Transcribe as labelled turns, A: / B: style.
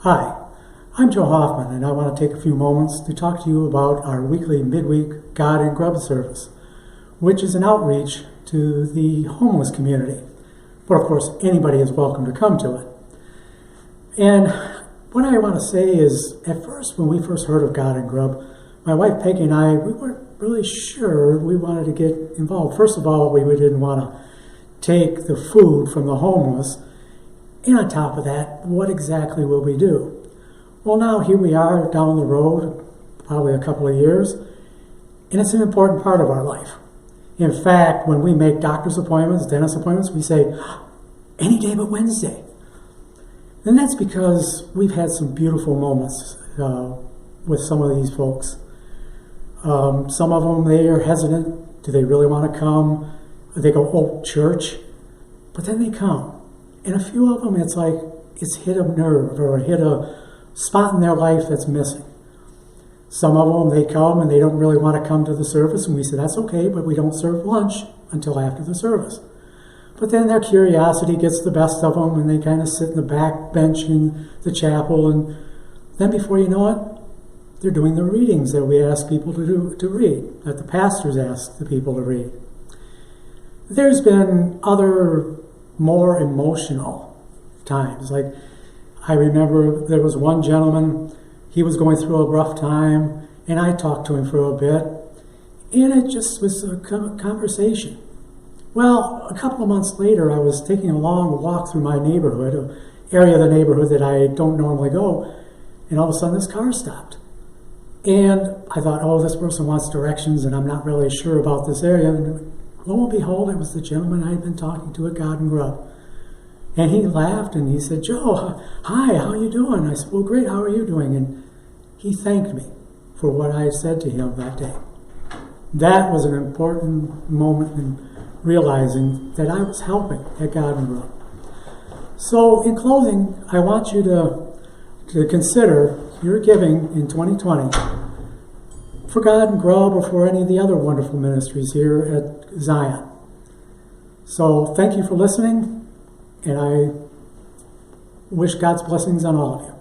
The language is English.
A: Hi, I'm Joe Hoffman, and I want to take a few moments to talk to you about our weekly midweek God&Grub service, which is an outreach to the homeless community. But of course, anybody is welcome to come to it. And what I want to say is, at first, when we first heard of God&Grub, my wife Peggy and I, we weren't really sure we wanted to get involved. First of all, we didn't want to take the food from the homeless. And on top of that, what exactly will we do? Well, now here we are down the road, probably a couple of years, and it's an important part of our life. In fact, when we make doctor's appointments, dentist appointments, we say, any day but Wednesday. And that's because we've had some beautiful moments with some of these folks. Some of them, they are hesitant. Do they really want to come? They go, oh, church. But then they come. And a few of them, it's like it's hit a nerve or hit a spot in their life that's missing. Some of them, they come and they don't really want to come to the service, and we say, that's okay, but we don't serve lunch until after the service. But then their curiosity gets the best of them, and they kind of sit in the back bench in the chapel, and then before you know it, they're doing the readings that we ask people to read, that the pastors ask the people to read. There's been other more emotional times. Like, I remember there was one gentleman, he was going through a rough time, and I talked to him for a bit, and it just was a conversation. Well, a couple of months later, I was taking a long walk through my neighborhood, an area of the neighborhood that I don't normally go, and all of a sudden this car stopped. And I thought, oh, this person wants directions, and I'm not really sure about this area. And lo and behold, it was the gentleman I had been talking to at God&Grub. And he laughed and he said, Joe, hi, how are you doing? I said, well, great, how are you doing? And he thanked me for what I said to him that day. That was an important moment in realizing that I was helping at God&Grub. So in closing, I want you to consider your giving in 2020 for God&Grub or for any of the other wonderful ministries here at Zion. So thank you for listening, and I wish God's blessings on all of you.